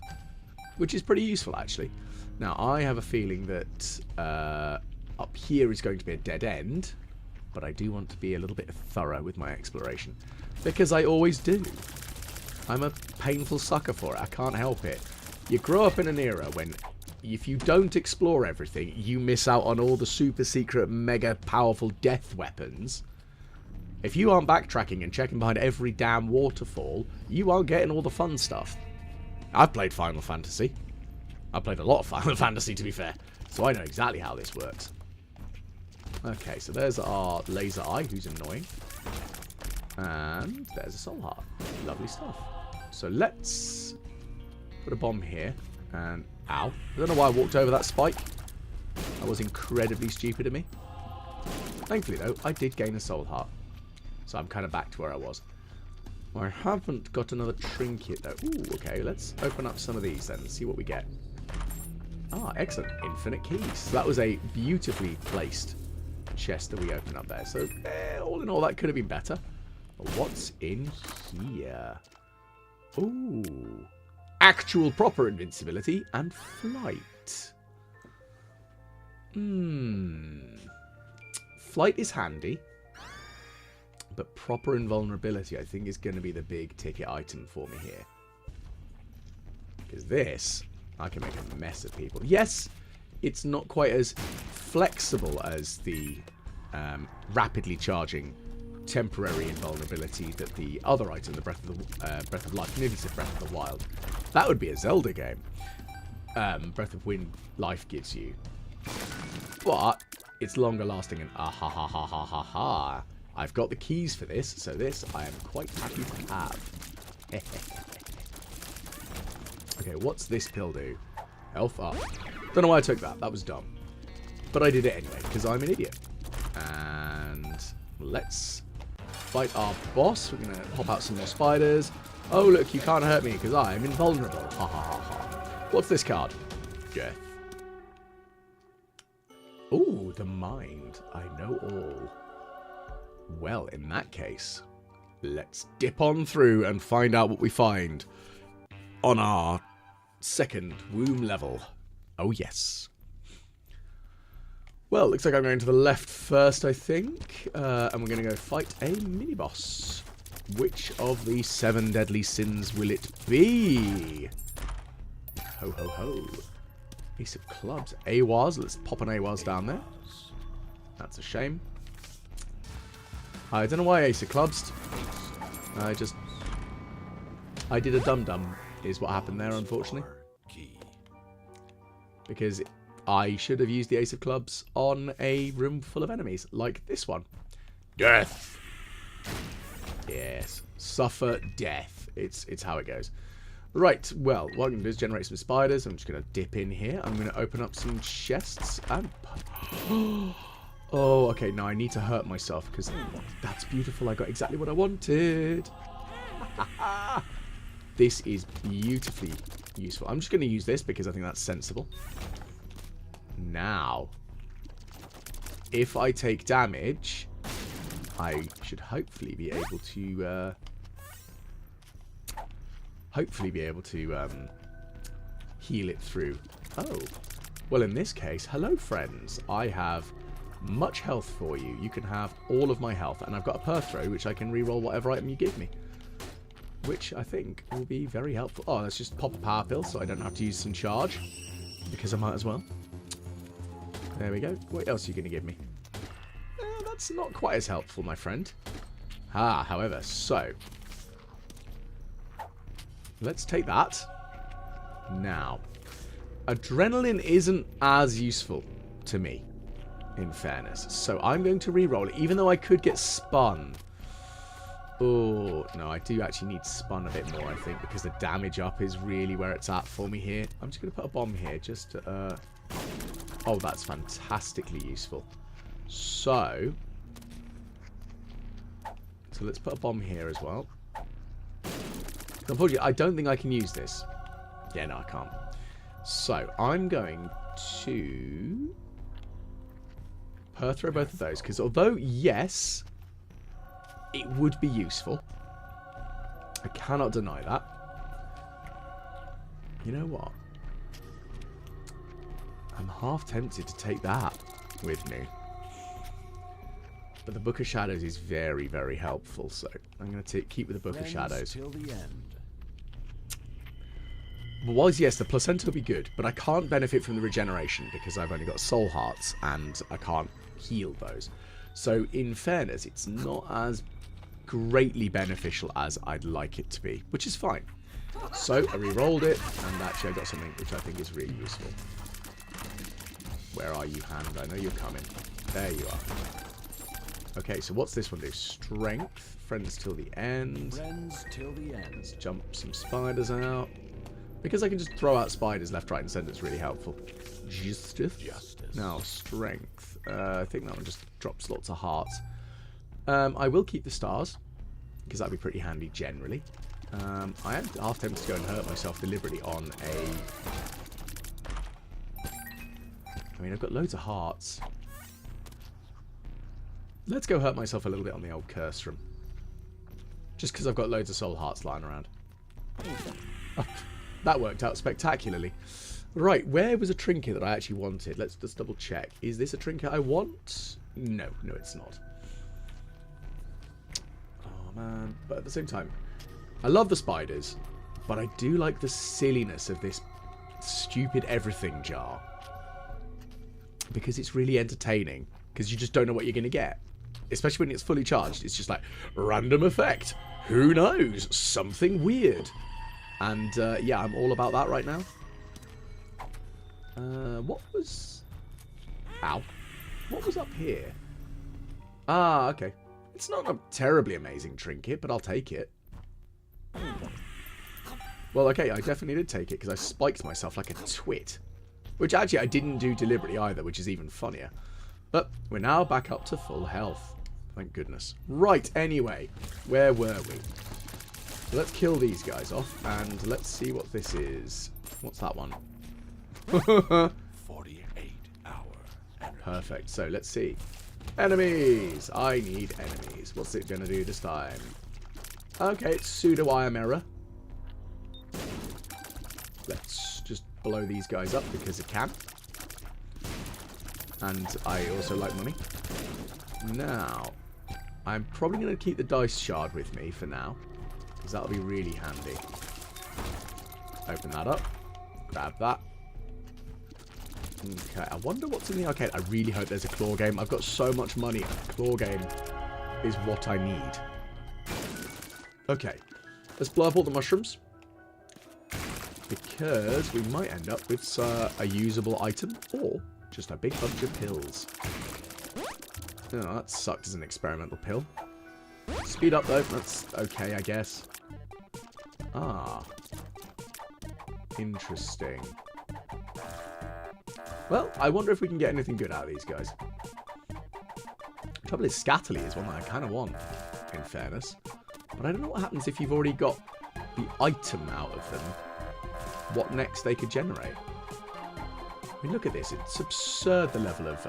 which is pretty useful actually. Now I have a feeling that up here is going to be a dead end, but I do want to be a little bit thorough with my exploration, because I always do. I'm a painful sucker for it. I can't help it. You grow up in an era when if you don't explore everything, you miss out on all the super secret, mega powerful death weapons. If you aren't backtracking and checking behind every damn waterfall, you aren't getting all the fun stuff. I've played Final Fantasy. I've played a lot of Final Fantasy, to be fair, so I know exactly how this works. Okay, so there's our laser eye, who's annoying. And there's a soul heart. Lovely stuff. So let's put a bomb here. And, ow. I don't know why I walked over that spike. That was incredibly stupid of me. Thankfully, though, I did gain a soul heart. So I'm kind of back to where I was. I haven't got another trinket, though. Ooh, okay, let's open up some of these then and see what we get. Ah, excellent. Infinite keys. So that was a beautifully placed chest that we opened up there. So, all in all, that could have been better. But what's in here? Ooh. Actual proper invincibility and flight. Flight is handy. But proper invulnerability, I think, is going to be the big ticket item for me here. Because this, I can make a mess of people. Yes, it's not quite as flexible as the rapidly charging temporary invulnerability that the other item, the Breath of Life, nearly said Breath of the Wild. That would be a Zelda game. Breath of Wind Life gives you. But it's longer lasting and ha. I've got the keys for this, so this I am quite happy to have. Okay, what's this pill do? Health up. Don't know why I took that. That was dumb. But I did it anyway, because I'm an idiot. And let's fight our boss. We're going to pop out some more spiders. Oh, look, you can't hurt me, because I am invulnerable. Ha. What's this card? Death. Ooh, the mind. I know all. Well, in that case, let's dip on through and find out what we find on our second womb level. Oh, yes. Well, looks like I'm going to the left first, I think. And we're going to go fight a mini-boss. Which of the 7 deadly sins will it be? Ho. Ace of clubs. Awaz. Let's pop an Awaz down there. That's a shame. I don't know why Ace of clubs. I did a dum-dum is what happened there, unfortunately. Because I should have used the Ace of clubs on a room full of enemies, like this one. Death! Yes. Suffer death. It's how it goes. Right, well, what I'm going to do is generate some spiders. I'm just going to dip in here. I'm going to open up some chests and... Oh, okay, now I need to hurt myself because that's beautiful. I got exactly what I wanted. This is beautifully useful. I'm just going to use this because I think that's sensible. Now, if I take damage, I should hopefully be able to... heal it through. Oh. Well, in this case, hello, friends. I have... much health for you. You can have all of my health. And I've got a Perthrow, which I can reroll whatever item you give me. Which I think will be very helpful. Oh, let's just pop a power pill so I don't have to use some charge. Because I might as well. There we go. What else are you going to give me? That's not quite as helpful, my friend. However, so. Let's take that. Now. Adrenaline isn't as useful to me. In fairness. So I'm going to re-roll it, even though I could get spun. Oh, no, I do actually need spun a bit more, I think, because the damage up is really where it's at for me here. I'm just going to put a bomb here, just to, Oh, that's fantastically useful. So let's put a bomb here as well. Unfortunately, I don't think I can use this. Yeah, no, I can't. So I'm going to... Perthrow both of those, because although, yes, it would be useful. I cannot deny that. You know what? I'm half tempted to take that with me. But the Book of Shadows is very, very helpful, so I'm going to keep with the Book of Shadows. Till the end. But whilst, yes, the placenta will be good, but I can't benefit from the regeneration because I've only got soul hearts and I can't heal those. So, in fairness, it's not as greatly beneficial as I'd like it to be, which is fine. So, I re-rolled it, and actually I got something which I think is really useful. Where are you, hand? I know you're coming. There you are. Okay, so what's this one do? Strength. Friends till the end. Friends till the end. Let's jump some spiders out. Because I can just throw out spiders left, right, and centre, it's really helpful. Justice. Now, strength. I think that one just drops lots of hearts. I will keep the stars, because that'd be pretty handy generally. I am half tempted to go and hurt myself deliberately on a... I mean, I've got loads of hearts. Let's go hurt myself a little bit on the old curse room. Just because I've got loads of soul hearts lying around. That worked out spectacularly. Right, where was a trinket that I actually wanted? Let's just double check. Is this a trinket I want? No, no it's not. Oh man, but at the same time, I love the spiders, but I do like the silliness of this stupid everything jar. Because it's really entertaining, because you just don't know what you're going to get. especially when it's fully charged, it's just like, random effect. Who knows? Something weird. And, yeah, I'm all about that right now. What was... Ow. What was up here? Ah, okay. It's not a terribly amazing trinket, but I'll take it. Well, okay, I definitely did take it, because I spiked myself like a twit. Which, actually, I didn't do deliberately either, which is even funnier. But we're now back up to full health. Thank goodness. Right, anyway. Where were we? Let's kill these guys off, and let's see what this is. What's that one? 48-hour. Perfect. So, let's see. Enemies! I need enemies. What's it going to do this time? Okay, it's pseudo-iron error. Let's just blow these guys up because it can. And I also like money. Now, I'm probably going to keep the dice shard with me for now, because that'll be really handy. Open that up. Grab that. Okay, I wonder what's in the arcade. I really hope there's a claw game. I've got so much money. A claw game is what I need. Okay, let's blow up all the mushrooms, because we might end up with a usable item, or just a big bunch of pills. Oh, that sucked as an experimental pill. Speed up though, that's okay, I guess. Ah. Interesting. Well, I wonder if we can get anything good out of these guys. The trouble is, Scatterly is one that I kind of want, in fairness. But I don't know what happens if you've already got the item out of them. What next they could generate. I mean, look at this. It's absurd, the level of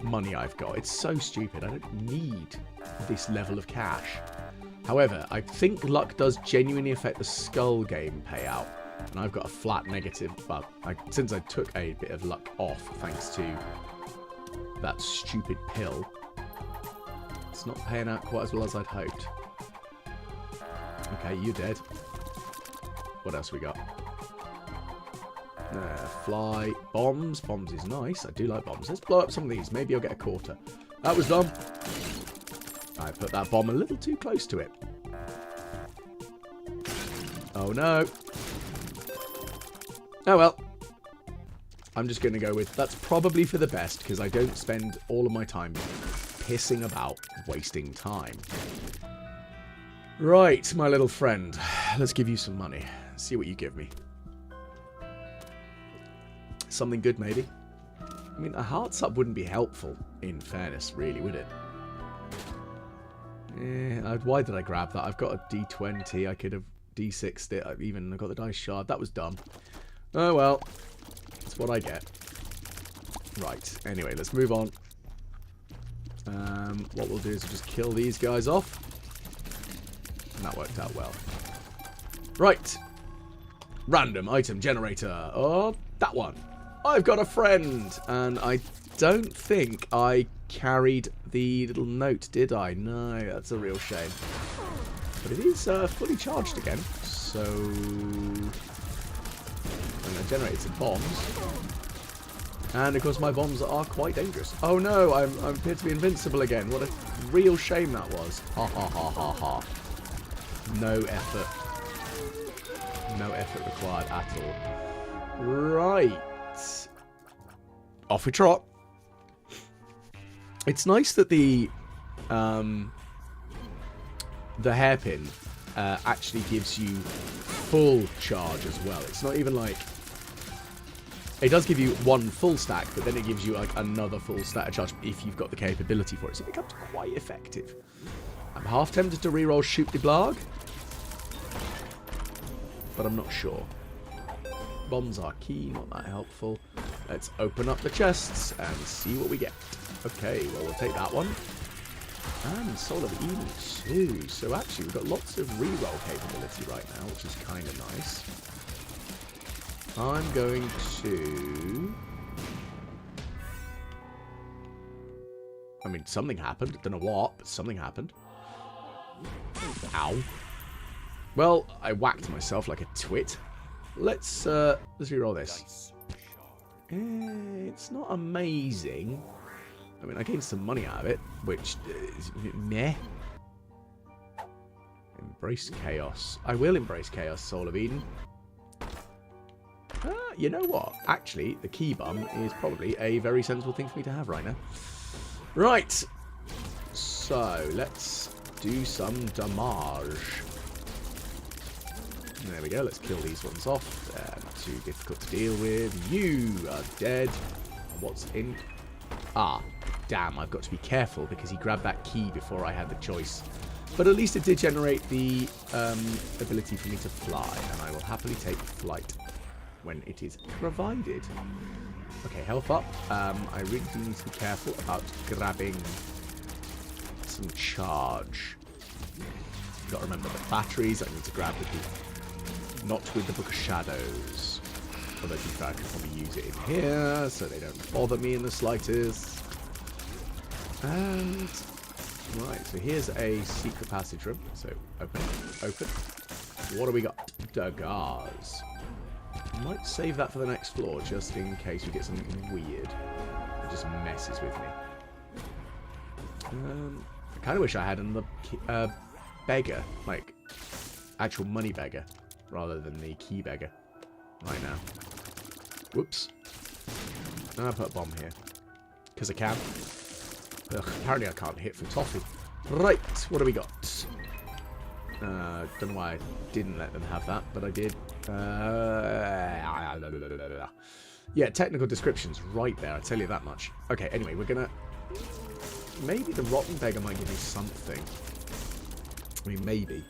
money I've got. It's so stupid. I don't need this level of cash. However, I think luck does genuinely affect the skull game payout. And I've got a flat negative. But since I took a bit of luck off, thanks to that stupid pill, it's not paying out quite as well as I'd hoped. Okay, you're dead. What else we got? Fly. Bombs. Bombs is nice. I do like bombs. Let's blow up some of these. Maybe I'll get a quarter. That was dumb. I put that bomb a little too close to it. Oh no. Oh well. I'm just going to go with that's probably for the best, because I don't spend all of my time pissing about wasting time. Right, my little friend. Let's give you some money. See what you give me. Something good, maybe? I mean, a heart sub wouldn't be helpful, in fairness, really, would it? Why did I grab that? I've got a D20. I could have D6'd it. I've even got the dice shard. That was dumb. Oh, well. That's what I get. Right. Anyway, let's move on. What we'll do is we'll just kill these guys off. And that worked out well. Right. Random item generator. Oh, that one. I've got a friend. And I don't think I carried the little note, did I? No, that's a real shame. But it is fully charged again. So I'm going to generate some bombs. And of course my bombs are quite dangerous. Oh no, I appear to be invincible again. What a real shame that was. Ha ha ha ha ha. No effort. No effort required at all. Right. Off we trot. It's nice that the hairpin actually gives you full charge as well. It's not even like... It does give you one full stack, but then it gives you like another full stack of charge if you've got the capability for it. So it becomes quite effective. I'm half tempted to reroll Shoot de Blag, but I'm not sure. Bombs are key, not that helpful. Let's open up the chests and see what we get. Okay, well, we'll take that one. And Soul of Eden too. So actually, we've got lots of reroll capability right now, which is kind of nice. I'm going to... I mean, something happened. Don't know what, but something happened. Ow. Well, I whacked myself like a twit. Let's reroll this. It's not amazing, I mean, I gained some money out of it, which is meh. Embrace chaos. I will embrace chaos, Soul of Eden. You know what? Actually, the key bum is probably a very sensible thing for me to have right now. Right. So, let's do some damage. There we go. Let's kill these ones off. They're not too difficult to deal with. You are dead. What's in? Ah, damn. I've got to be careful because he grabbed that key before I had the choice. But at least it did generate the ability for me to fly. And I will happily take flight when it is provided. Okay, health up. I really do need to be careful about grabbing some charge. Got to remember the batteries. I need to grab with the... Not with the Book of Shadows. Although, to be fair, I can probably use it in here, so they don't bother me in the slightest. And... Right, so here's a secret passage room. So, open. What do we got? Daggars. Might save that for the next floor, just in case we get something weird. It just messes with me. I kind of wish I had another beggar, like actual money beggar, rather than the key beggar right now. Whoops. I'll put a bomb here. Because I can. Ugh, apparently I can't hit from toffee. Right, what do we got? Don't know why I didn't let them have that, but I did. Yeah, technical descriptions right there, I tell you that much. Okay, anyway, we're gonna... Maybe the Rotten Beggar might give me something. I mean, maybe.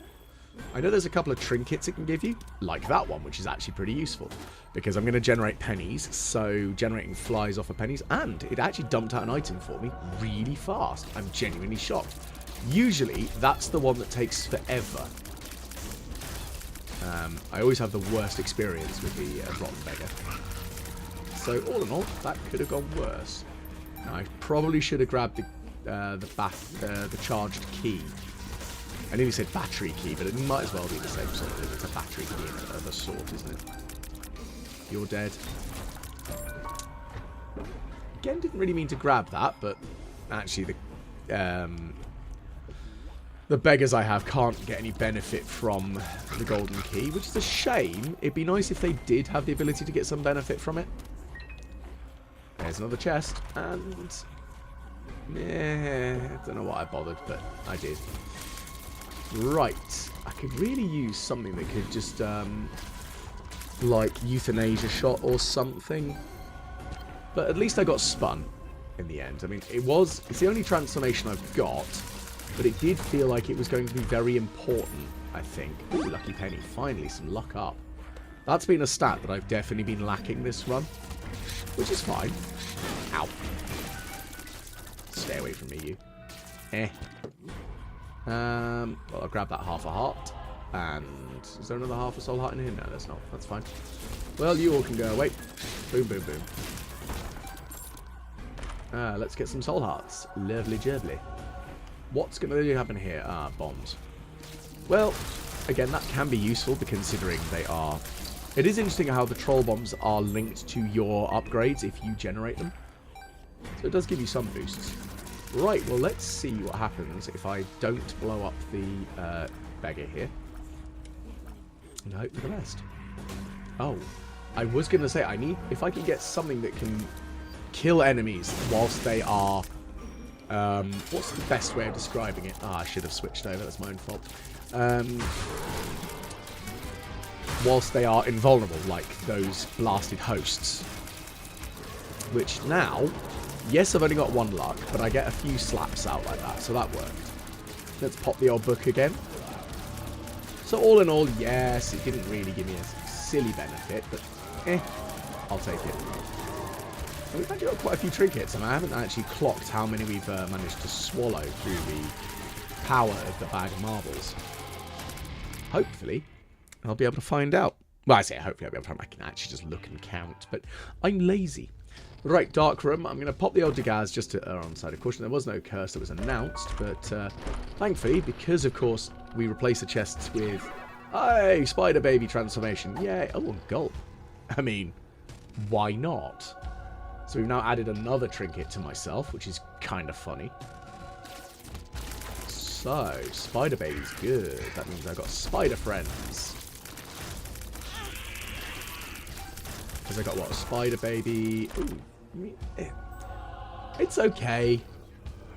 I know there's a couple of trinkets it can give you, like that one, which is actually pretty useful. Because I'm going to generate pennies, so generating flies off of pennies, and it actually dumped out an item for me really fast. I'm genuinely shocked. Usually, that's the one that takes forever. I always have the worst experience with the Rotten Beggar. So, all in all, that could have gone worse. Now, I probably should have grabbed the charged key. I nearly said battery key, but it might as well be the same sort of thing. It's a battery key of a sort, isn't it? You're dead. Again, didn't really mean to grab that, but actually the beggars I have can't get any benefit from the golden key, which is a shame. It'd be nice if they did have the ability to get some benefit from it. There's another chest, and... yeah, I don't know why I bothered, but I did. Right. I could really use something that could just, like, euthanasia shot or something. But at least I got spun in the end. I mean, it's the only transformation I've got, but it did feel like it was going to be very important, I think. Ooh, lucky penny. Finally, some luck up. That's been a stat that I've definitely been lacking this run, which is fine. Ow. Stay away from me, you. Well, I'll grab that half a heart. And is there another half a soul heart in here? No, there's not. That's fine. Well, you all can go away. Boom, boom, boom. Let's get some soul hearts. Lovely jubbly. What's going to happen here? Bombs. Well, again, that can be useful, considering they are... It is interesting how the troll bombs are linked to your upgrades if you generate them. So it does give you some boosts. Right, well, let's see what happens if I don't blow up the beggar here. And I hope for the best. Oh, I was going to say, if I can get something that can kill enemies whilst they are... what's the best way of describing it? I should have switched over, that's my own fault. Whilst they are invulnerable, like those blasted hosts. Which now... Yes, I've only got one luck, but I get a few slaps out like that, so that worked. Let's pop the old book again. So all in all, yes, it didn't really give me a silly benefit, but I'll take it. And we've actually got quite a few trinkets, and I haven't actually clocked how many we've managed to swallow through the power of the bag of marbles. Hopefully, I'll be able to find out. Well, I say hopefully I'll be able to find out. I can actually just look and count, but I'm lazy. Right, dark room. I'm going to pop the old Dagaz just to err on the side of caution. There was no curse that was announced, but thankfully, because of course we replace the chests with, hey, spider baby transformation. Yay. Oh, and gulp. I mean, why not? So we've now added another trinket to myself, which is kind of funny. So, spider baby's good. That means I've got spider friends. Because I got what? A spider baby. Ooh, it's okay.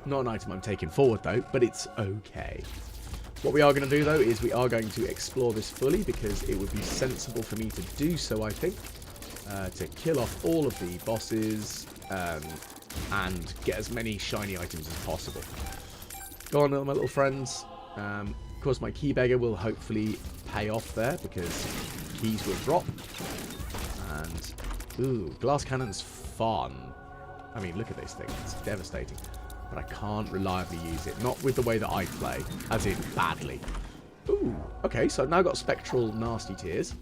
Not an item I'm taking forward though, but it's okay. What we are going to do though is we are going to explore this fully because it would be sensible for me to do so, I think. To kill off all of the bosses and get as many shiny items as possible. Go on, my little friends. Of course, my key beggar will hopefully pay off there because keys will drop. And, ooh, glass cannon's fun. I mean, look at this thing. It's devastating. But I can't reliably use it. Not with the way that I play. As in, badly. Ooh, okay, so I've now got spectral nasty tears.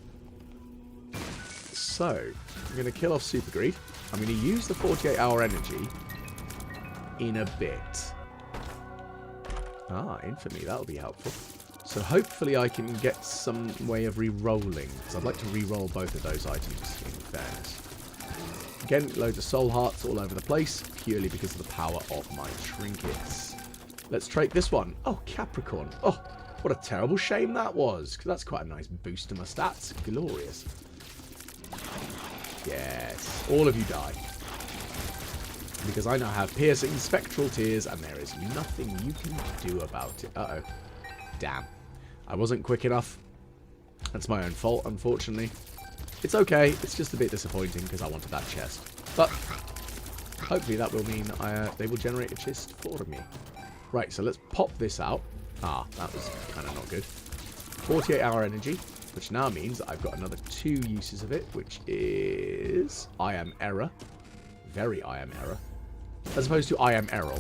So, I'm going to kill off Super Greed. I'm going to use the 48-hour energy in a bit. Ah, infamy, that'll be helpful. So hopefully I can get some way of re-rolling. Because I'd like to re-roll both of those items, in fairness. Again, loads of soul hearts all over the place, purely because of the power of my trinkets. Let's trade this one. Oh, Capricorn. Oh, what a terrible shame that was. Because that's quite a nice boost to my stats. Glorious. Yes, all of you die. Because I now have piercing spectral tears and there is nothing you can do about it. Uh-oh. Damn. I wasn't quick enough. That's my own fault, unfortunately. It's okay. It's just a bit disappointing because I wanted that chest. But hopefully that will mean they will generate a chest for me. Right, so let's pop this out. Ah, that was kind of not good. 48-hour energy, which now means that I've got another 2 uses of it, which is I am error. Very I am error. As opposed to I am error.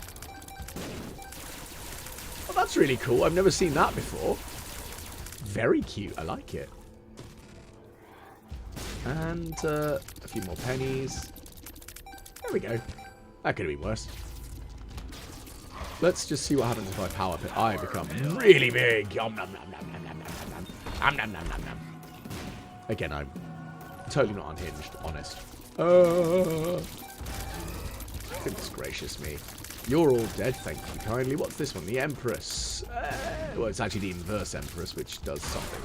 Oh, that's really cool. I've never seen that before. Very cute. I like it. And a few more pennies. There we go. That could have been worse. Let's just see what happens if I power up. I become really big. Nom, nom, nom, nom, nom, nom, nom, nom, nom, nom, nom, nom. Again, I'm totally not unhinged, honest. Goodness gracious me. You're all dead, thank you kindly. What's this one? The Empress. Well, it's actually the inverse Empress, which does something.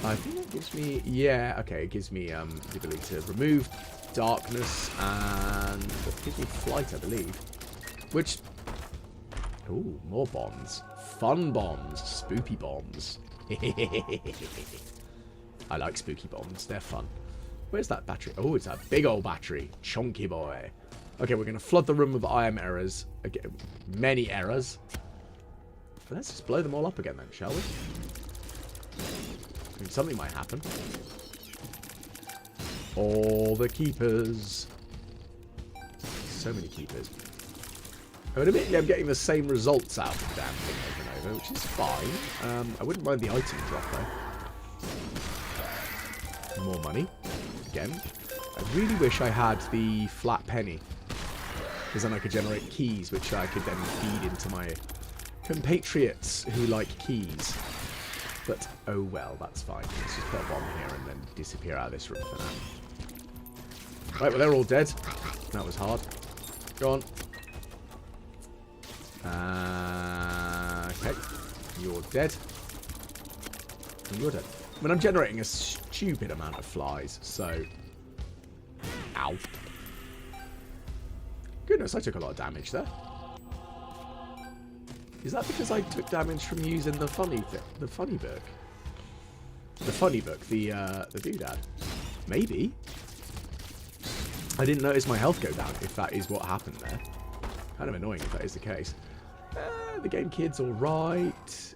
I think it gives me... Yeah, okay, it gives me the ability to remove darkness and... It gives me flight, I believe. Which... Ooh, more bombs. Fun bombs. Spooky bombs. I like spooky bombs. They're fun. Where's that battery? Oh, it's a big old battery. Chunky boy. Okay, we're going to flood the room with I am errors. Again, many errors. Let's just blow them all up again then, shall we? I mean, something might happen. All the keepers. So many keepers. I would admit I'm getting the same results out of the damn thing over and over, which is fine. I wouldn't mind the item drop though. More money. Again. I really wish I had the flat penny. Because then I could generate keys, which I could then feed into my compatriots who like keys. But, oh well, that's fine. Let's just put a bomb here and then disappear out of this room for now. Right, well, they're all dead. That was hard. Go on. Okay. You're dead. And you're dead. I mean, I'm generating a stupid amount of flies, so... Ow. Goodness, I took a lot of damage there. Is that because I took damage from using the funny thing? The funny book? The funny book, the doodad. Maybe. I didn't notice my health go down, if that is what happened there. Kind of annoying if that is the case. The game kid's alright.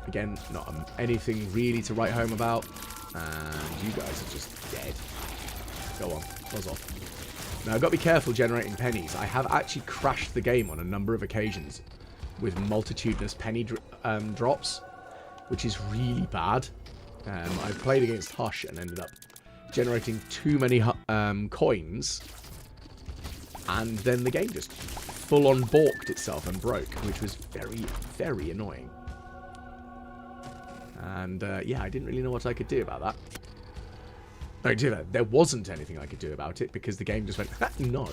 Again, not anything really to write home about. And you guys are just dead. Go on, buzz off. Now, I've got to be careful generating pennies. I have actually crashed the game on a number of occasions with multitudinous penny drops, which is really bad. I played against Hush and ended up generating too many coins, and then the game just full-on balked itself and broke, which was very, very annoying. And, yeah, I didn't really know what I could do about that. No, there wasn't anything I could do about it because the game just went, no.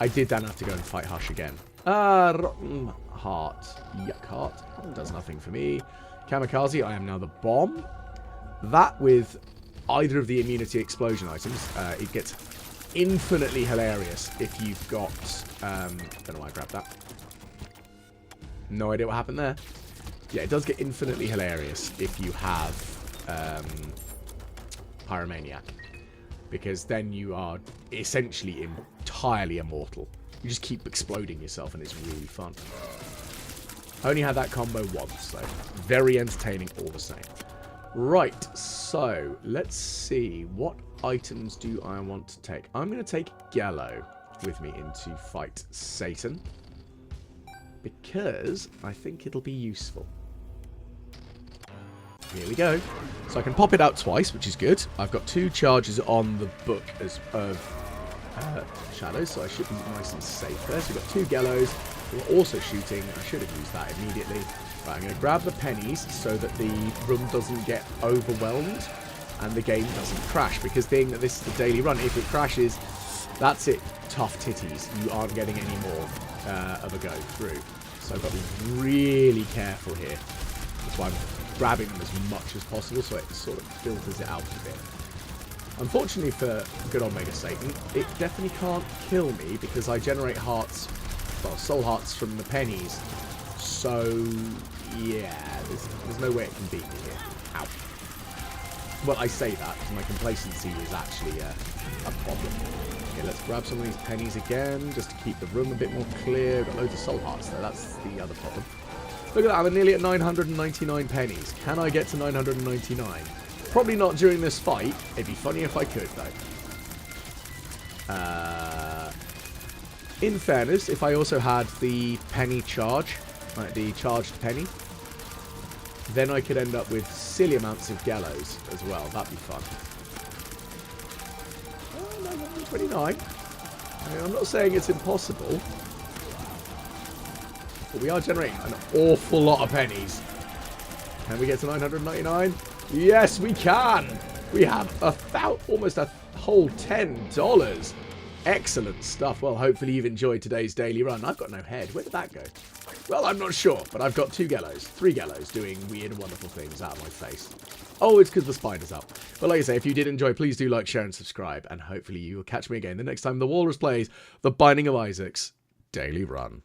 I did then have to go and fight Hush again. Rotten Heart. Yuck Heart. Does nothing for me. Kamikaze, I am now the bomb. That with either of the immunity explosion items, it gets infinitely hilarious if you've got... don't know why I grabbed that. No idea what happened there. Yeah, it does get infinitely hilarious if you have Pyromaniac. Because then you are essentially entirely immortal. You just keep exploding yourself and it's really fun. I only had that combo once, though. Very entertaining all the same. Right, so let's see. What items do I want to take? I'm going to take Gallo with me into fight Satan. Because I think it'll be useful. Here we go. So I can pop it out twice, which is good. I've got 2 charges on the book of shadows, so I should be nice and safe there. So we've got 2 Gallows. We're also shooting. I should have used that immediately. Right, I'm going to grab the pennies so that the room doesn't get overwhelmed and the game doesn't crash. Because being that this is the daily run, if it crashes, that's it. Tough titties. You aren't getting any more of a go through. So I've got to be really careful here. That's why I'm grabbing them as much as possible so it sort of filters it out a bit. Unfortunately for good old Mega Satan, it definitely can't kill me because I generate hearts, well, soul hearts from the pennies. So, yeah, there's no way it can beat me here. Ow. Well, I say that because my complacency is actually a problem. Okay, let's grab some of these pennies again just to keep the room a bit more clear. We've got loads of soul hearts though, that's the other problem. Look at that, I'm nearly at 999 pennies. Can I get to 999? Probably not during this fight. It'd be funny if I could, though. In fairness, if I also had the penny charge, like the charged penny, then I could end up with silly amounts of gallows as well. That'd be fun. Oh, 929. I mean, I'm not saying it's impossible. But we are generating an awful lot of pennies. Can we get to 999? Yes, we can! We have almost a whole $10. Excellent stuff. Well, hopefully you've enjoyed today's daily run. I've got no head. Where did that go? Well, I'm not sure, but I've got 2 gallows, 3 gallows doing weird and wonderful things out of my face. Oh, it's because the spider's up. But like I say, if you did enjoy, please do like, share, and subscribe. And hopefully you will catch me again the next time the Walrus plays the Binding of Isaac's daily run.